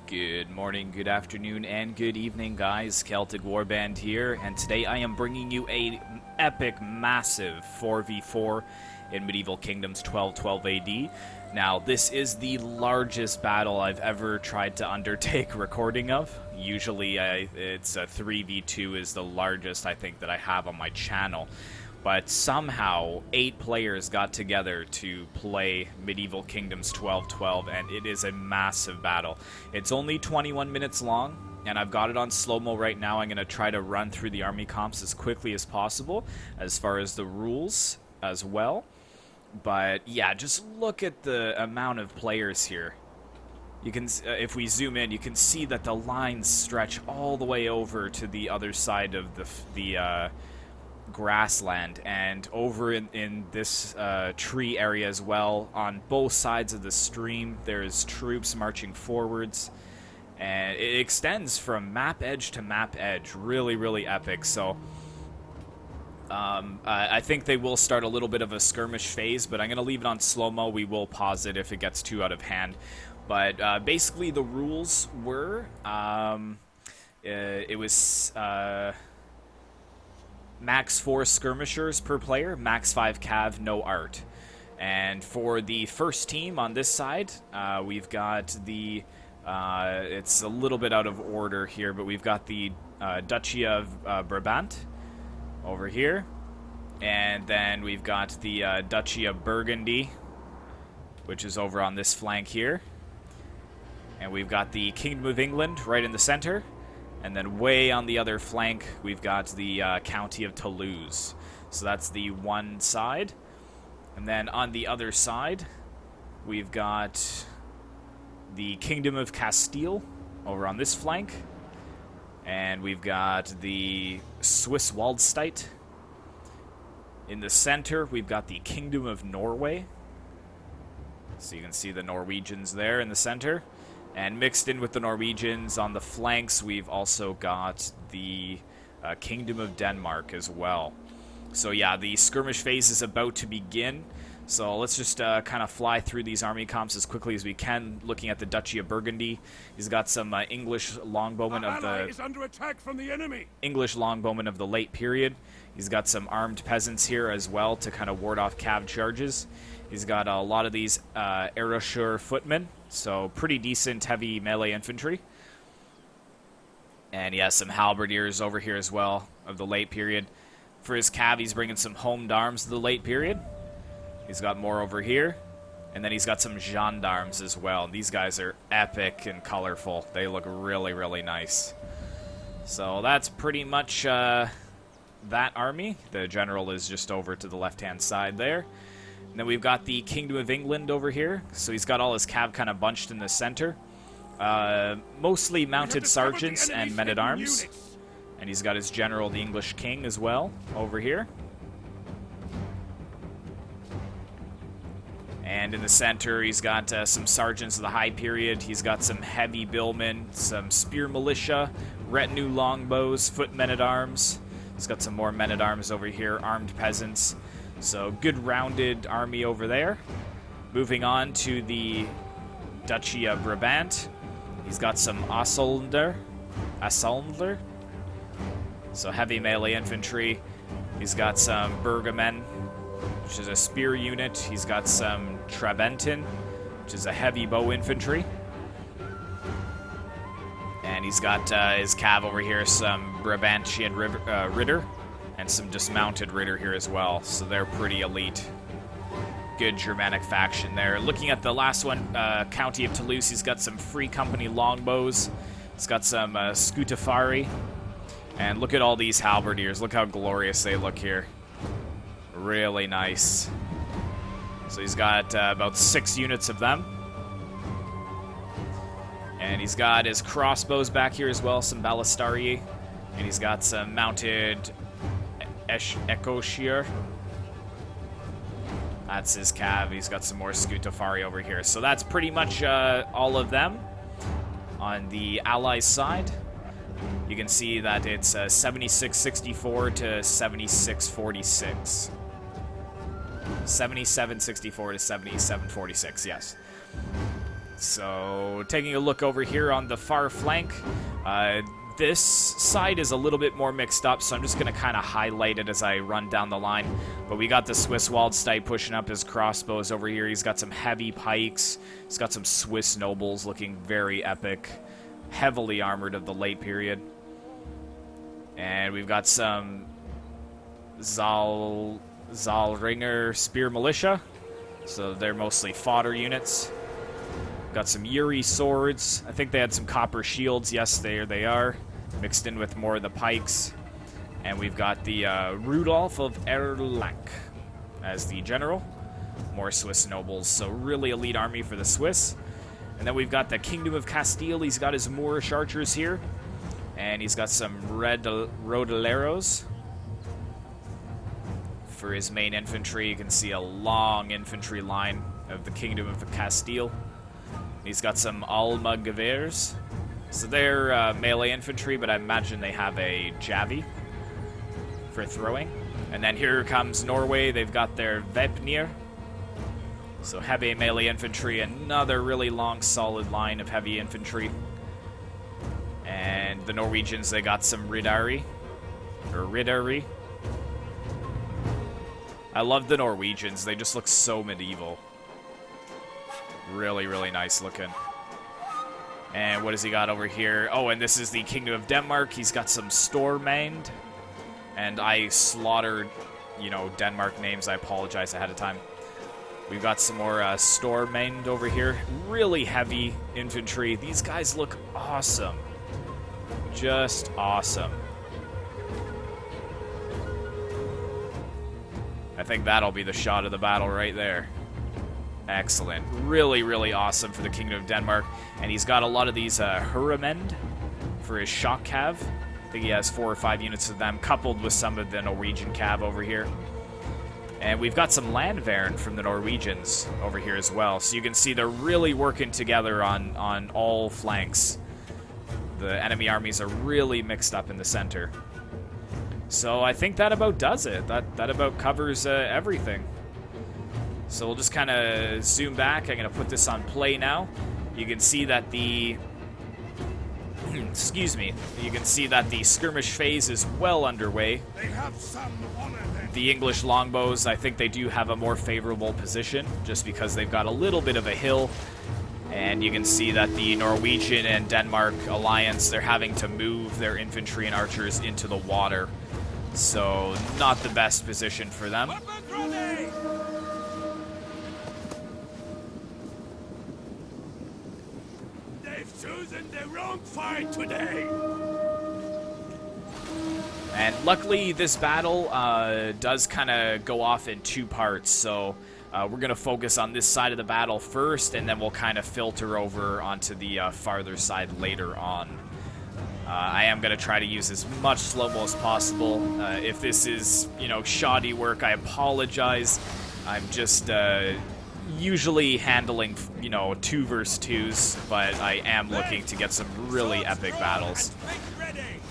Good morning, good afternoon, and good evening, guys. Celtic Warband here, and today I am bringing you a epic, massive 4v4 in Medieval Kingdoms 1212 AD. Now, this is the largest battle I've ever tried to undertake recording of. Usually, it's a 3v2 is the largest I think that I have on my channel. But somehow, 8 players got together to play Medieval Kingdoms 1212, and it is a massive battle. It's only 21 minutes long, and I've got it on slow-mo right now. I'm going to try to run through the army comps as quickly as possible, as far as the rules as well. But yeah, just look at the amount of players here. You can, if we zoom in, you can see that the lines stretch all the way over to the other side of the grassland, and over in this tree area as well. On both sides of the stream, there's troops marching forwards, and it extends from map edge to map edge. Really, really epic. So I think they will start a little bit of a skirmish phase, but I'm going to leave it on slow-mo. We will pause it if it gets too out of hand. But basically the rules were, it was max 4 skirmishers per player, max 5 cav, no art. And for the first team on this side, we've got the, it's a little bit out of order here, but we've got the Duchy of Brabant over here. And then we've got the Duchy of Burgundy, which is over on this flank here. And we've got the Kingdom of England right in the center. And then way on the other flank, we've got the County of Toulouse. So that's the one side. And then on the other side, we've got the Kingdom of Castile over on this flank. And we've got the Swiss Waldstein. In the center, we've got the Kingdom of Norway. So you can see the Norwegians there in the center. And mixed in with the Norwegians on the flanks, we've also got the Kingdom of Denmark as well. So yeah, the skirmish phase is about to begin. So let's just kind of fly through these army comps as quickly as we can. Looking at the Duchy of Burgundy, he's got some English longbowmen of the is under attack from the enemy. English longbowmen of the late period. He's got some armed peasants here as well to kind of ward off cav charges. He's got a lot of these Arashur footmen, so pretty decent heavy melee infantry. And he has some halberdiers over here as well of the late period. For his cav, he's bringing some homed arms of the late period. He's got more over here. And then he's got some gendarmes as well. These guys are epic and colorful. They look really, really nice. So that's pretty much that army. The general is just over to the left-hand side there. And then we've got the Kingdom of England over here. So he's got all his cav kind of bunched in the center. Mostly mounted sergeants and men-at-arms. And he's got his general, the English king, as well, over here. And in the center, he's got some sergeants of the high period. He's got some heavy billmen, some spear militia, retinue longbows, foot men-at-arms. He's got some more men-at-arms over here, armed peasants. So good rounded army over there. Moving on to the Duchy of Brabant. He's got some Assaulder. So heavy melee infantry. He's got some Bergamen, which is a spear unit. He's got some Trabentin, which is a heavy bow infantry. And he's got his cav over here, some Brabantian Ritter. And some dismounted Ritter here as well, so they're pretty elite. Good Germanic faction there. Looking at the last one, County of Toulouse, he's got some Free Company longbows. He's got some Scutafari. And look at all these halberdiers. Look how glorious they look here. Really nice. So he's got about 6 units of them. And he's got his crossbows back here as well, some Balistarii. And he's got some mounted Ekoshier. That's his cav. He's got some more Scutafari over here. So that's pretty much all of them. On the Allies side, you can see that it's 7664 to 7646. 7764 to 7746, yes. So, taking a look over here on the far flank, this side is a little bit more mixed up, so I'm just going to kind of highlight it as I run down the line. But we got the Swiss Waldstein pushing up his crossbows over here. He's got some heavy pikes. He's got some Swiss nobles looking very epic, heavily armored of the late period. And we've got some Zalringer Spear Militia, so they're mostly fodder units. Got some Yuri swords. I think they had some copper shields. Yes, there they are, mixed in with more of the pikes. And we've got the Rudolf of Erlach as the general. More Swiss nobles, so really elite army for the Swiss. And then we've got the Kingdom of Castile. He's got his Moorish archers here. And he's got some Rodeleros for his main infantry. You can see a long infantry line of the Kingdom of Castile. He's got some Almogavers. So they're melee infantry, but I imagine they have a Javi for throwing. And then here comes Norway. They've got their Vepnir. So heavy melee infantry. Another really long, solid line of heavy infantry. And the Norwegians, they got some Ridari. Or Ridari. I love the Norwegians. They just look so medieval. Really, really nice looking. And what does he got over here? Oh, and this is the Kingdom of Denmark. He's got some Stormand. And I slaughtered, you know, Denmark names. I apologize ahead of time. We've got some more Stormand over here. Really heavy infantry. These guys look awesome. Just awesome. I think that'll be the shot of the battle right there. Excellent. Really, really awesome for the Kingdom of Denmark. And he's got a lot of these Hurumend for his shock cav. I think he has 4 or 5 units of them, coupled with some of the Norwegian cav over here. And we've got some Landvern from the Norwegians over here as well. So you can see they're really working together on all flanks. The enemy armies are really mixed up in the center. So I think that about does it. That about covers everything. So we'll just kind of zoom back. I'm going to put this on play now. You can see that the... excuse me. You can see that the skirmish phase is well underway. They have some honor then. The English longbows, I think they do have a more favorable position, just because they've got a little bit of a hill. And you can see that the Norwegian and Denmark alliance, they're having to move their infantry and archers into the water. So, not the best position for them. Weapons ready! They've chosen the wrong fight today. And luckily, this battle does kind of go off in 2 parts. So, we're going to focus on this side of the battle first, and then we'll kind of filter over onto the farther side later on. I am going to try to use as much slow-mo as possible. If this is, you know, shoddy work, I apologize. I'm just usually handling, you know, 2 versus 2s, but I am looking to get some really epic battles.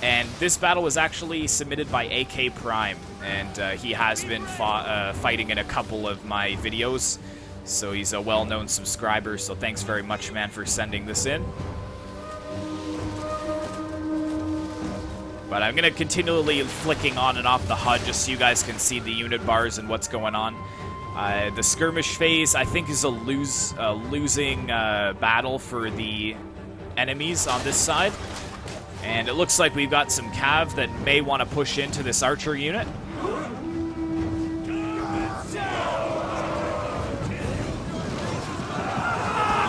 And this battle was actually submitted by AK Prime, and he has been fighting in a couple of my videos, so he's a well-known subscriber, so thanks very much, man, for sending this in. But I'm going to continually flicking on and off the HUD just so you guys can see the unit bars and what's going on. The skirmish phase, I think, is a losing battle for the enemies on this side. And it looks like we've got some cav that may want to push into this archer unit.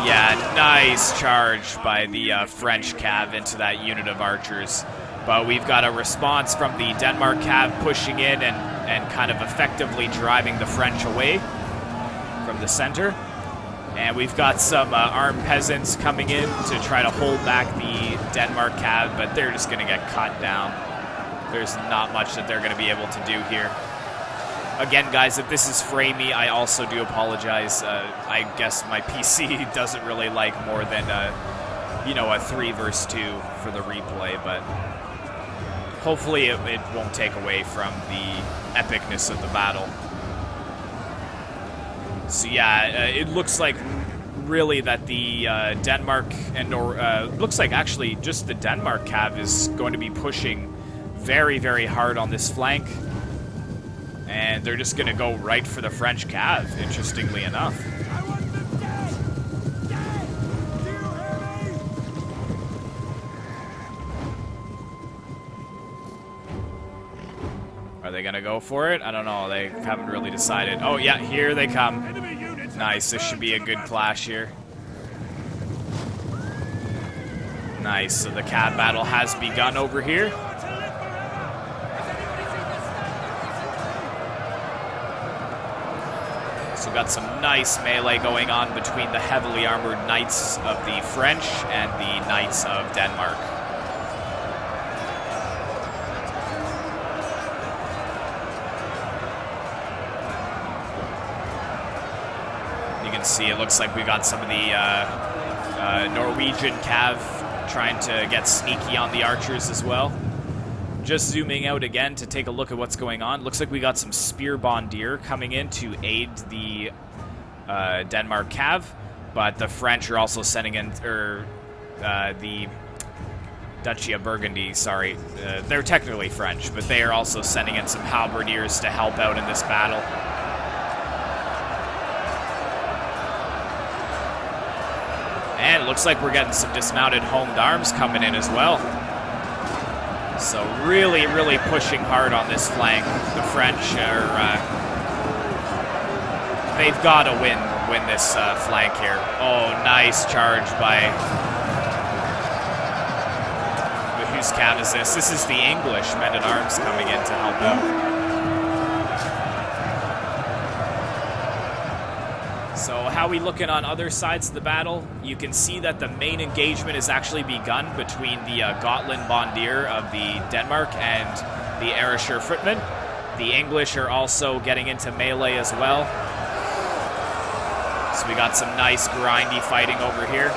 Yeah, nice charge by the French cav into that unit of archers. But we've got a response from the Denmark cav pushing in and kind of effectively driving the French away from the center. And we've got some armed peasants coming in to try to hold back the Denmark cav, but they're just going to get cut down. There's not much that they're going to be able to do here. Again, guys, if this is framey, I also do apologize. I guess my PC doesn't really like more than, you know, a 3 versus 2 for the replay, but hopefully it won't take away from the epicness of the battle. So yeah, it looks like really that the Denmark and looks like actually just the Denmark cav is going to be pushing very, very hard on this flank. And they're just going to go right for the French cav, interestingly enough. I want them dead! Dead! Do you hear me? Are they going to go for it? I don't know. They haven't really decided. Oh, yeah, here they come. Enemy units Nice. This should be a good clash here. Nice. So the cav battle has begun over here. So we've got some nice melee going on between the heavily armored knights of the French and the knights of Denmark. You can see it looks like we got some of the Norwegian cav trying to get sneaky on the archers as well. Just zooming out again to take a look at what's going on. Looks like we got some spear bombardier coming in to aid the Denmark cav, but the French are also sending in, the Duchy of Burgundy, sorry. They're technically French, but they are also sending in some halberdiers to help out in this battle. And it looks like we're getting some dismounted homed arms coming in as well. So really, really pushing hard on this flank. The French are, they've got to win this flank here. Oh, nice charge by, whose cav is this? This is the English men-at-arms coming in to help out. So how are we looking on other sides of the battle? You can see that the main engagement has actually begun between the Gotland Bombardier of the Denmark and the Ayrshire Footmen. The English are also getting into melee as well. So we got some nice grindy fighting over here.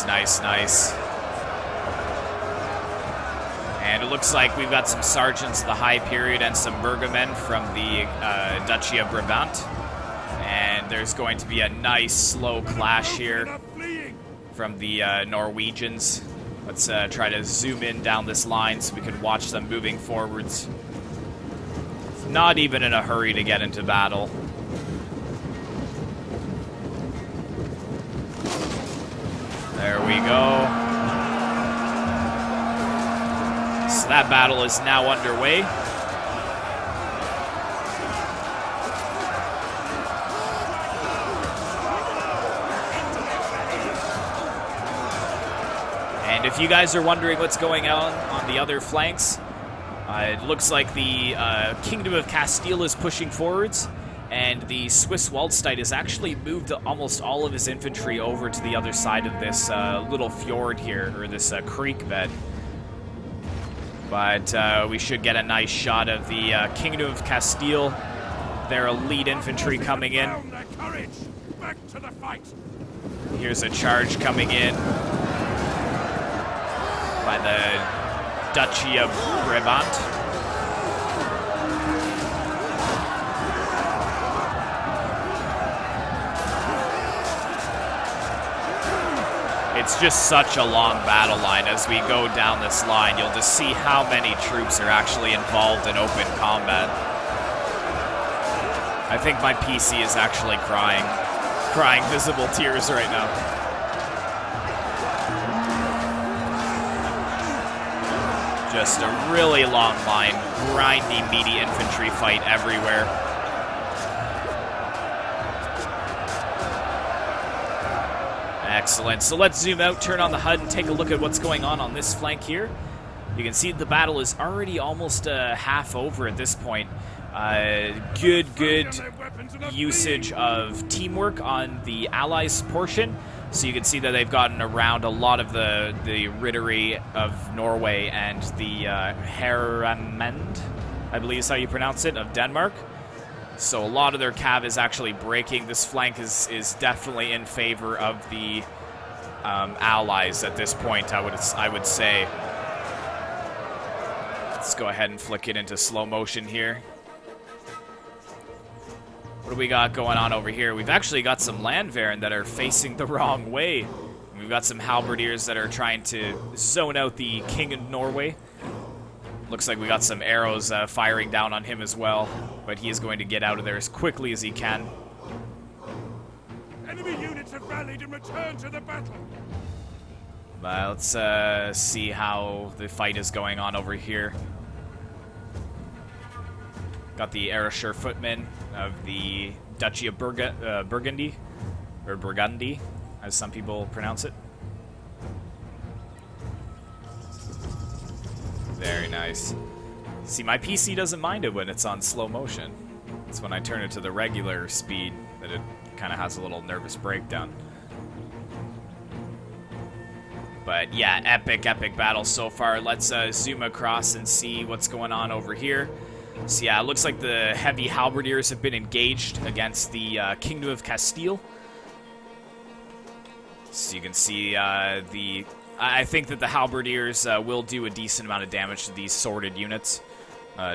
Nice. And it looks like we've got some sergeants of the High Period and some burgomen from the Duchy of Brabant. And there's going to be a nice slow clash here from the Norwegians. Let's try to zoom in down this line so we can watch them moving forwards. Not even in a hurry to get into battle. There we go. So that battle is now underway. And if you guys are wondering what's going on the other flanks, it looks like the Kingdom of Castile is pushing forwards. And the Swiss Waldstein has actually moved almost all of his infantry over to the other side of this little fjord here, or this creek bed. But we should get a nice shot of the Kingdom of Castile, their elite infantry coming in. Back to the fight. Here's a charge coming in by the Duchy of Brabant. It's just such a long battle line. As we go down this line, you'll just see how many troops are actually involved in open combat. I think my PC is actually crying visible tears right now. Just a really long line, grindy, meaty infantry fight everywhere. Excellent. So let's zoom out, turn on the HUD, and take a look at what's going on this flank here. You can see the battle is already almost half over at this point. Good usage of teamwork on the Allies' portion. So you can see that they've gotten around a lot of the Rittery of Norway and the Herremend, I believe is how you pronounce it, of Denmark. So a lot of their cav is actually breaking. This flank is definitely in favor of the allies at this point, I would say. Let's go ahead and flick it into slow motion here. What do we got going on over here? We've actually got some Landwehren that are facing the wrong way. We've got some Halberdiers that are trying to zone out the King of Norway. Looks like we got some arrows firing down on him as well, but he is going to get out of there as quickly as he can. Enemy units have rallied and returned to the battle. Let's see how the fight is going on over here. Got the Ayrshire footmen of the Duchy of Burgundy, or Burgundy, as some people pronounce it. Very nice. See, my PC doesn't mind it when it's on slow motion. It's when I turn it to the regular speed that it kind of has a little nervous breakdown. But yeah, epic battle so far. Let's zoom across and see what's going on over here. So yeah, it looks like the heavy halberdiers have been engaged against the Kingdom of Castile. So you can see I think that the halberdiers will do a decent amount of damage to these sworded units,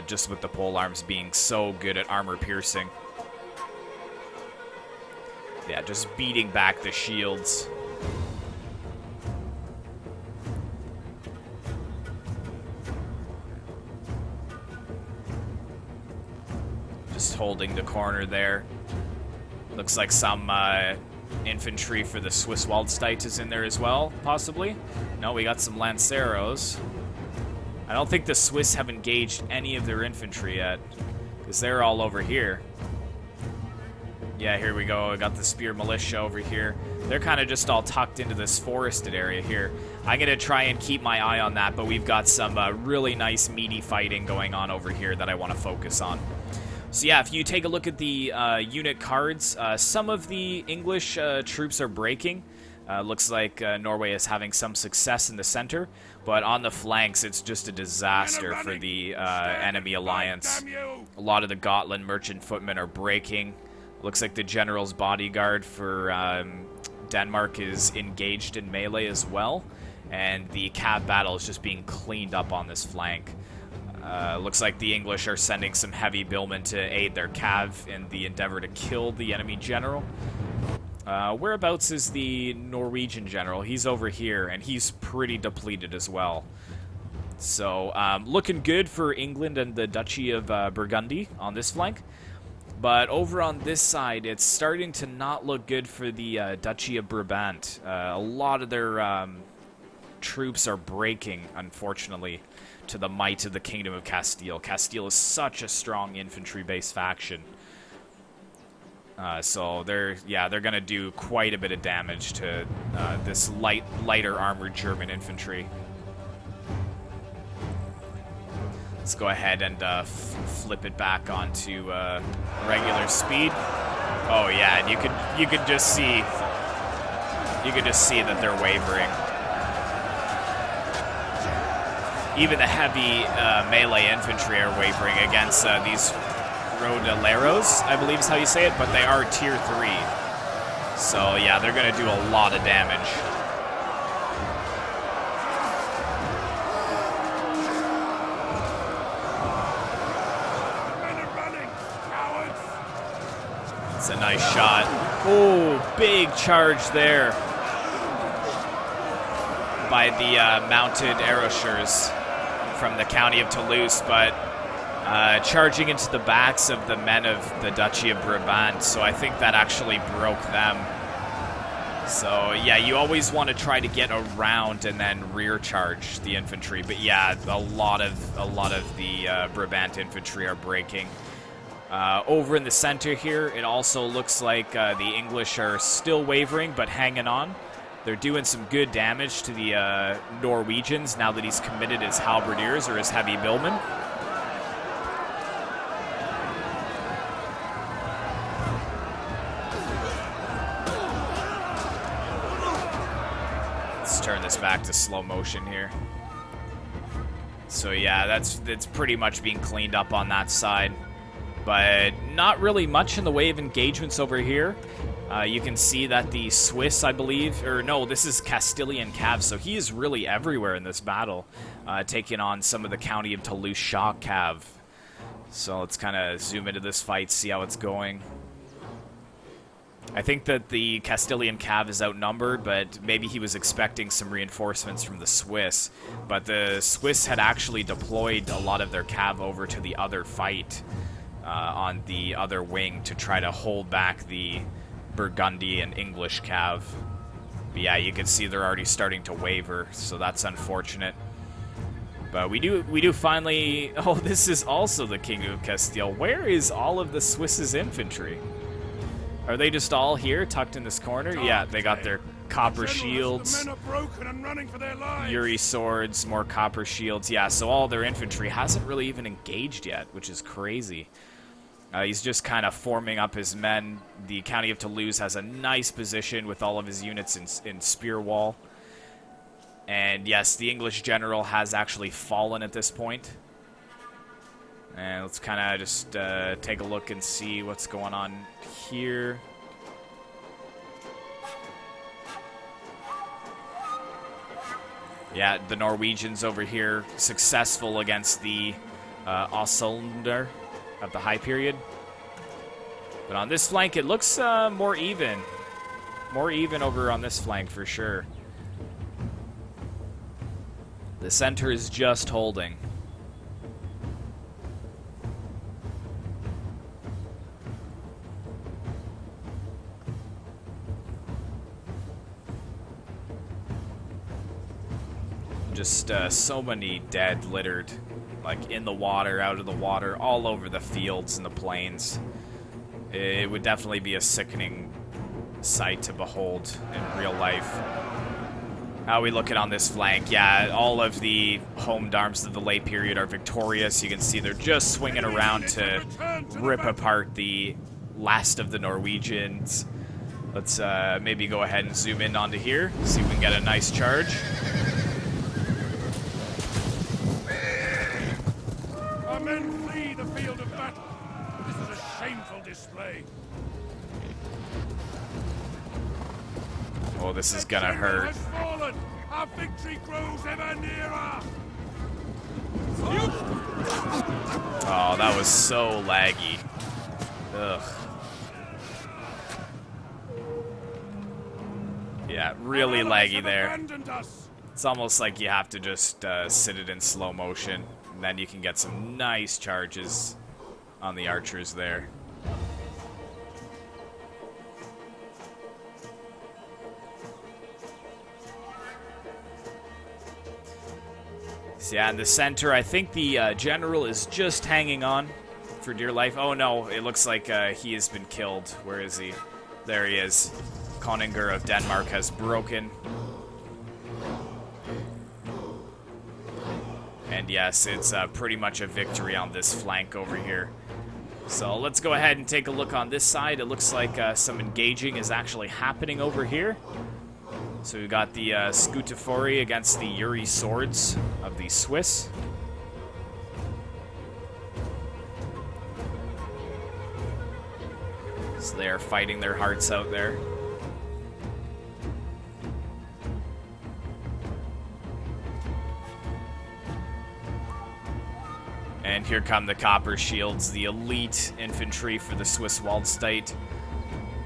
just with the pole arms being so good at armor piercing. Yeah, just beating back the shields. Just holding the corner there. Looks like some infantry for the Swiss Waldstein is in there as well, possibly. No, we got some Lanceros. I don't think the Swiss have engaged any of their infantry yet, because they're all over here. Yeah, here we go. I got the Spear Militia over here. They're kind of just all tucked into this forested area here. I'm going to try and keep my eye on that, but we've got some really nice meaty fighting going on over here that I want to focus on. So yeah, if you take a look at the unit cards, some of the English troops are breaking. Looks like Norway is having some success in the center, but on the flanks it's just a disaster for the enemy alliance. A lot of the Gotland merchant footmen are breaking. Looks like the general's bodyguard for Denmark is engaged in melee as well, and the Cav battle is just being cleaned up on this flank. Looks like the English are sending some heavy billmen to aid their Cav in the endeavor to kill the enemy general. Whereabouts is the Norwegian general? He's over here, and he's pretty depleted as well. So, looking good for England and the Duchy of Burgundy on this flank. But over on this side, it's starting to not look good for the Duchy of Brabant. A lot of their troops are breaking, unfortunately, to the might of the Kingdom of Castile. Castile is such a strong infantry-based faction. So they're going to do quite a bit of damage to this lighter armored German infantry. Let's go ahead and flip it back onto regular speed. Oh yeah, and you could just see that they're wavering. Even the heavy melee infantry are wavering against these Rodaleros, I believe is how you say it, but they are tier 3. So yeah, they're going to do a lot of damage. It's a nice shot. Oh, big charge there by the mounted Ayrshires from the county of Toulouse, but charging into the backs of the men of the Duchy of Brabant, so I think that actually broke them. So yeah, you always want to try to get around and then rear charge the infantry, but yeah, a lot of the Brabant infantry are breaking. Over in the center here, it also looks like the English are still wavering, but hanging on. They're doing some good damage to the Norwegians now that he's committed his halberdiers or his heavy billmen. Let's turn this back to slow motion here. So yeah, that's pretty much being cleaned up on that side. But not really much in the way of engagements over here. You can see that the Swiss, I believe, or no, this is Castilian Cav, so he is really everywhere in this battle, taking on some of the County of Toulouse Shaw Cav. So let's kind of zoom into this fight, see how it's going. I think that the Castilian Cav is outnumbered, but maybe he was expecting some reinforcements from the Swiss. But the Swiss had actually deployed a lot of their Cav over to the other fight on the other wing to try to hold back the Burgundy and English Cav. But yeah, you can see they're already starting to waver, so that's unfortunate. But we do finally... Oh, this is also the King of Castile. Where is all of the Swiss's infantry? Are they just all here, tucked in this corner? Yeah, they got their copper shields, The men are broken and running for their lives. Yuri swords, more copper shields. Yeah, so all their infantry hasn't really even engaged yet, which is crazy. He's just kind of forming up his men. The County of Toulouse has a nice position with all of his units in spear wall. And yes, the English general has actually fallen at this point. And let's kind of just take a look and see what's going on here. Yeah, the Norwegians over here successful against the Ausländer of the High Period. But on this flank, it looks more even. More even over on this flank for sure. The center is just holding. Just so many dead littered, like in the water, out of the water, all over the fields and the plains. It would definitely be a sickening sight to behold in real life. How we look at on this flank, yeah, all of the home arms of the late period are victorious. You can see they're just swinging around to rip apart the last of the Norwegians. Let's maybe go ahead and zoom in onto here, see if we can get a nice charge. Our men flee the field of battle. This is a shameful display. Oh, this is gonna hurt. Has fallen. Our victory grows ever nearer. Oh, that was so laggy. Ugh. Yeah, really Our allies laggy have there. abandoned us. It's almost like you have to just sit it in slow motion, and then you can get some nice charges on the archers there. So yeah, in the center, I think the general is just hanging on for dear life. Oh no, it looks like he has been killed. Where is he? There he is. Koninger of Denmark has broken. And yes, it's pretty much a victory on this flank over here. So let's go ahead and take a look on this side. It looks like some engaging is actually happening over here. So we've got the Scutafori against the Yuri swords of the Swiss. So they are fighting their hearts out there. And here come the Copper Shields, the elite infantry for the Swiss Waldstadt.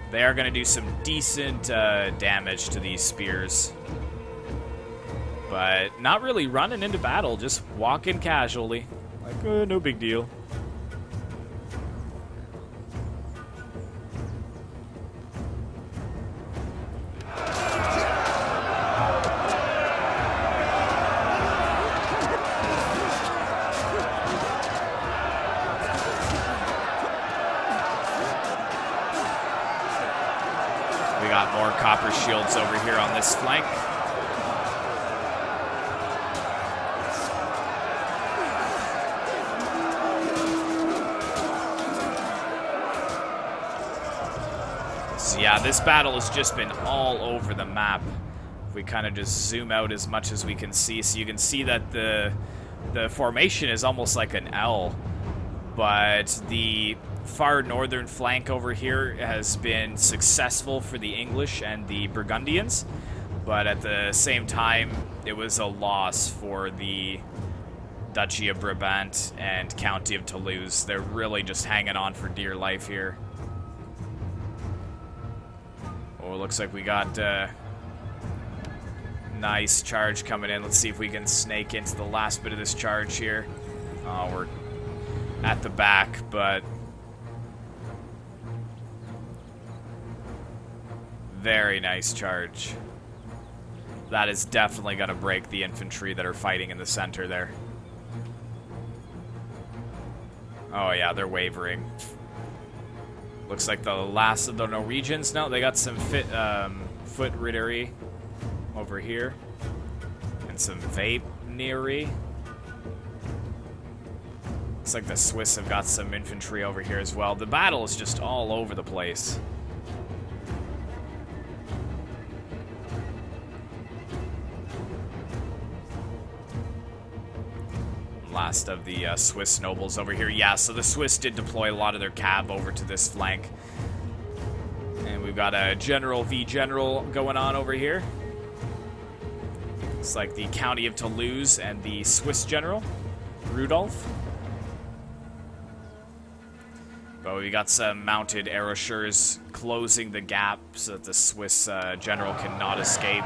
They are going to do some decent damage to these spears. But not really running into battle, just walking casually. Like, no big deal. We got more copper shields over here on this flank. So yeah, this battle has just been all over the map. If we kind of just zoom out as much as we can see, so you can see that the formation is almost like an L, but the far northern flank over here has been successful for the English and the Burgundians, but at the same time, it was a loss for the Duchy of Brabant and County of Toulouse. They're really just hanging on for dear life here. Oh, it looks like we got nice charge coming in. Let's see if we can snake into the last bit of this charge here. Oh, we're at the back, but very nice charge. That is definitely going to break the infantry that are fighting in the center there. Oh yeah, they're wavering. Looks like the last of the Norwegians. No, they got some foot riddery over here. And some Vapenery. Looks like the Swiss have got some infantry over here as well. The battle is just all over the place. Last of the Swiss nobles over here. Yeah, so the Swiss did deploy a lot of their cav over to this flank. And we've got a General v General going on over here. It's like the County of Toulouse and the Swiss General, Rudolph. But we got some mounted arrochers closing the gap so that the Swiss General cannot escape.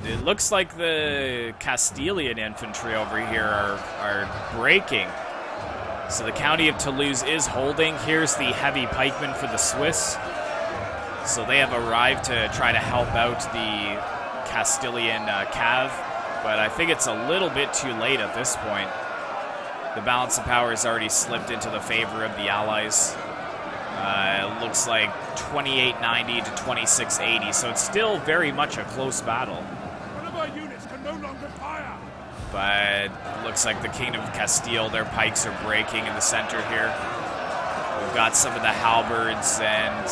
It looks like the Castilian infantry over here are breaking. So the County of Toulouse is holding. Here's the heavy pikemen for the Swiss. So they have arrived to try to help out the Castilian cav, but I think it's a little bit too late at this point. The balance of power has already slipped into the favor of the Allies. It looks like 2890 to 2680, so it's still very much a close battle. Units can no longer fire. But it looks like the Kingdom of Castile, their pikes are breaking in the center here. We've got some of the halberds and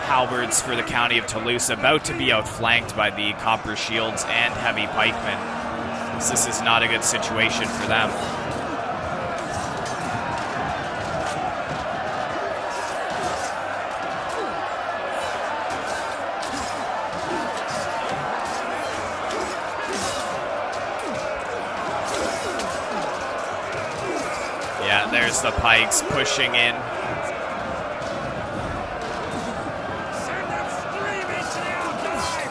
halberds for the County of Toulouse about to be outflanked by the copper shields and heavy pikemen. So this is not a good situation for them. Yeah, there's the pikes pushing in. Send them screaming to the outside.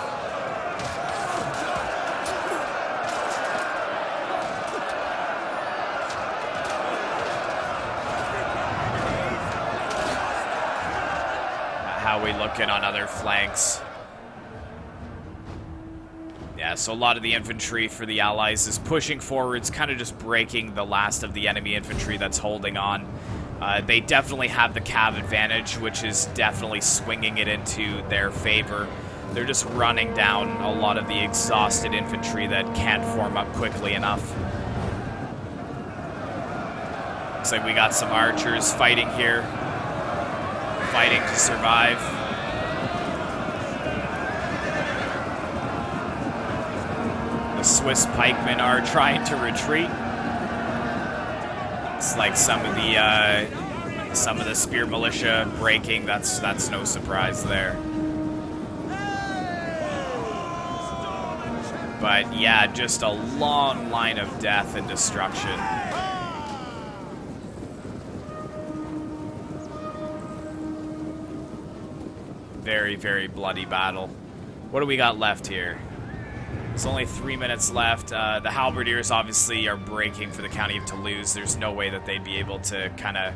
How we looking on other flanks? Yeah, so a lot of the infantry for the Allies is pushing forwards, kind of just breaking the last of the enemy infantry that's holding on. They definitely have the cav advantage, which is definitely swinging it into their favor. They're just running down a lot of the exhausted infantry that can't form up quickly enough. Looks like we got some archers fighting here, fighting to survive. The Swiss pikemen are trying to retreat. It's like some of the spear militia breaking. That's no surprise there. But yeah, just a long line of death and destruction. Very, very bloody battle. What do we got left here? There's only 3 minutes left. The halberdiers obviously are breaking for the County of Toulouse. There's no way that they'd be able to kind of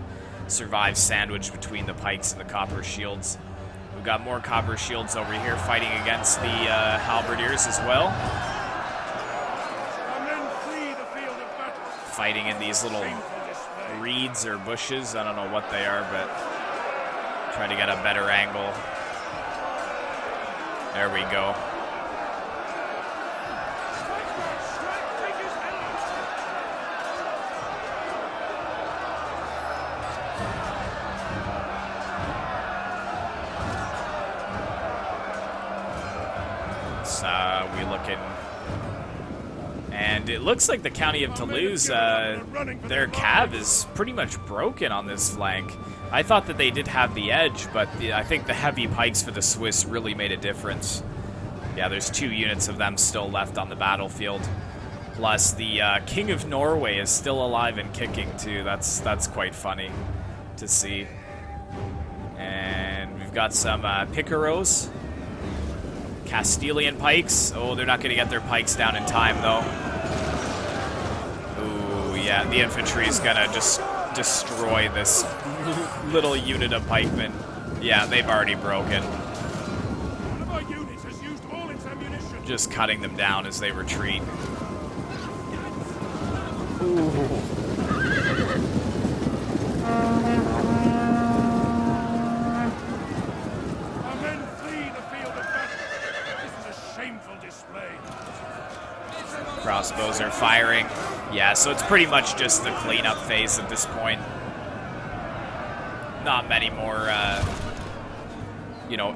survive sandwiched between the pikes and the copper shields. We've got more copper shields over here fighting against the halberdiers as well. Our men flee the field of battle. Fighting in these little reeds or bushes. I don't know what they are, but try to get a better angle. There we go. We looking, and it looks like the County of Toulouse, their cav is pretty much broken on this flank. I thought that they did have the edge, but I think the heavy pikes for the Swiss really made a difference. Yeah, there's 2 units of them still left on the battlefield. Plus, the King of Norway is still alive and kicking too. That's quite funny to see. And we've got some Picaros. Castilian pikes. Oh, they're not going to get their pikes down in time, though. Ooh, yeah, the infantry is going to just destroy this little unit of pikemen. Yeah, they've already broken. One of our units has used all its ammunition. Just cutting them down as they retreat. Our men flee the field of battle. This is a shameful display. Crossbows are firing. Yeah, so it's pretty much just the cleanup phase at this point. Not many more,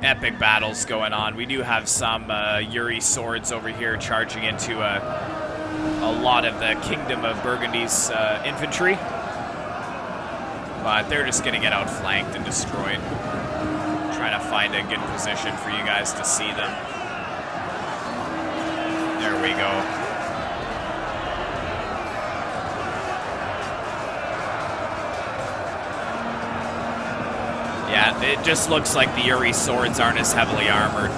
epic battles going on. We do have some Uri swords over here charging into a lot of the Kingdom of Burgundy's infantry. But they're just going to get outflanked and destroyed. Trying to find a good position for you guys to see them. There we go. Yeah, it just looks like the Uri swords aren't as heavily armored,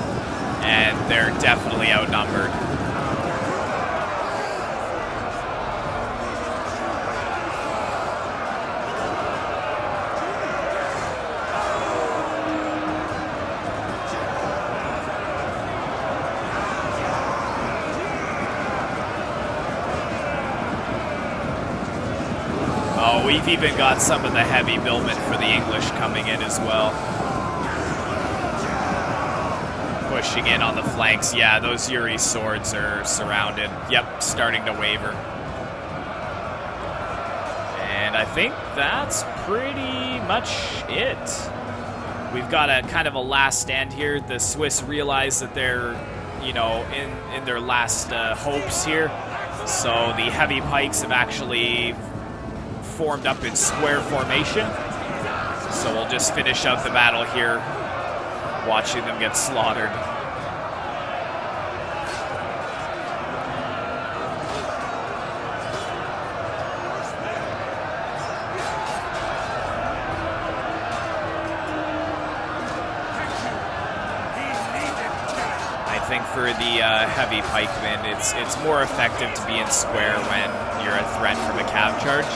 and they're definitely outnumbered. Oh, we've even got some of the heavy billmen for the English coming in as well. Pushing in on the flanks. Yeah, those Uri swords are surrounded. Yep, starting to waver. And I think that's pretty much it. We've got a kind of a last stand here. The Swiss realize that they're, in their last hopes here. So the heavy pikes have actually formed up in square formation. So we'll just finish out the battle here, watching them get slaughtered. I think for the heavy pikemen, it's more effective to be in square when you're a threat from a cav charge.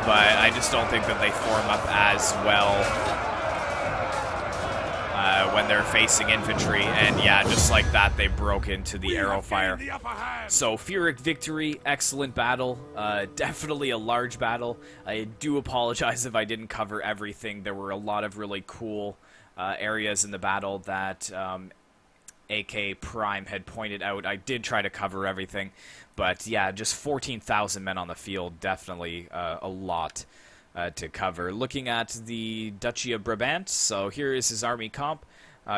But I just don't think that they form up as well when they're facing infantry. And yeah, just like that, they broke into the arrow fire. So Pyrrhic victory, excellent battle, definitely a large battle. I do apologize if I didn't cover everything. There were a lot of really cool areas in the battle that AK Prime had pointed out. I did try to cover everything, but yeah, just 14,000 men on the field, definitely a lot to cover. Looking at the Duchy of Brabant, so here is his army comp.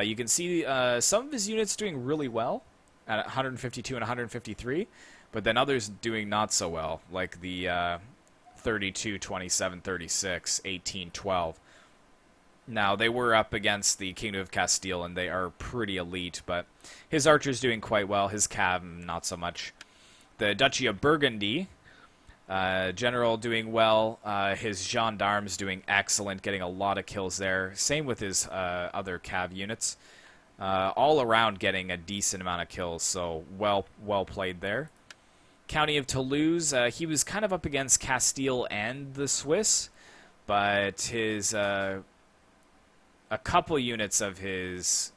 You can see some of his units doing really well at 152 and 153, but then others doing not so well, like the 32, 27, 36, 18, 12. Now, they were up against the Kingdom of Castile, and they are pretty elite, but his archer's doing quite well, his cav not so much. The Duchy of Burgundy, general doing well, his gendarmes doing excellent, getting a lot of kills there. Same with his other cav units. All around getting a decent amount of kills, so well played there. County of Toulouse, he was kind of up against Castile and the Swiss, but his... a couple units of his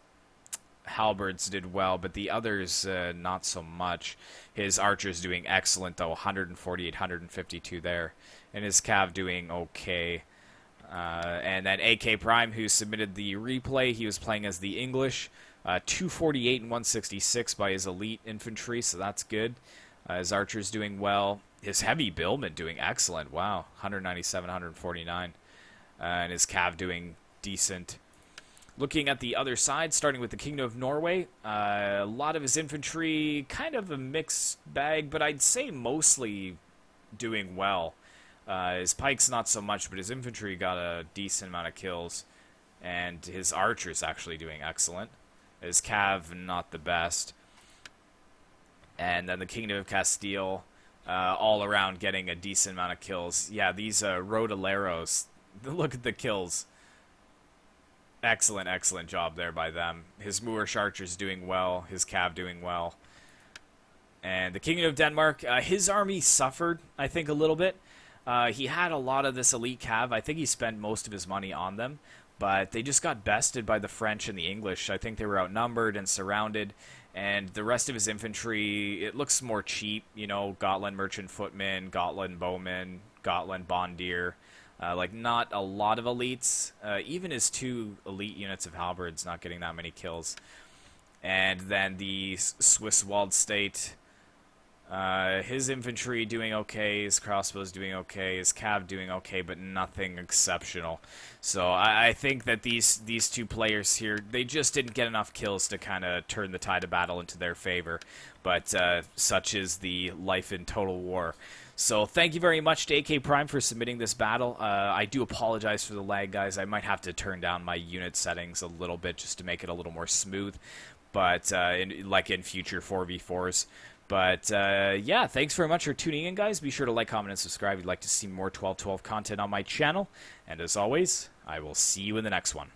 halberds did well, but the others not so much. His archers doing excellent, though, 148, 152 there. And his cav doing okay. And then AK Prime, who submitted the replay, he was playing as the English. 248 and 166 by his elite infantry, so that's good. His archer's doing well. His heavy billman doing excellent. Wow, 197, 149. And his cav doing decent. Looking at the other side, starting with the Kingdom of Norway, a lot of his infantry, kind of a mixed bag, but I'd say mostly doing well. His pikes not so much, but his infantry got a decent amount of kills. And his archer's actually doing excellent. His cav, not the best. And then the Kingdom of Castile, all around getting a decent amount of kills. Yeah, these Rodaleros, look at the kills. Excellent, excellent job there by them. His Moorish archer's doing well. His cav doing well. And the Kingdom of Denmark, his army suffered, I think, a little bit. He had a lot of this elite cav. I think he spent most of his money on them. But they just got bested by the French and the English. I think they were outnumbered and surrounded. And the rest of his infantry, it looks more cheap. You know, Gotland Merchant Footmen, Gotland Bowmen, Gotland Bondier. Like, not a lot of elites. Even his 2 elite units of halberds not getting that many kills. And then the Swiss Walled State, his infantry doing okay, his crossbows doing okay, his cav doing okay, but nothing exceptional. So I think that these 2 players here, they just didn't get enough kills to kind of turn the tide of battle into their favor. But such is the life in Total War. So thank you very much to AK Prime for submitting this battle. I do apologize for the lag, guys. I might have to turn down my unit settings a little bit just to make it a little more smooth. But like in future 4v4s. But, yeah, thanks very much for tuning in, guys. Be sure to like, comment, and subscribe if you'd like to see more 12-12 content on my channel. And as always, I will see you in the next one.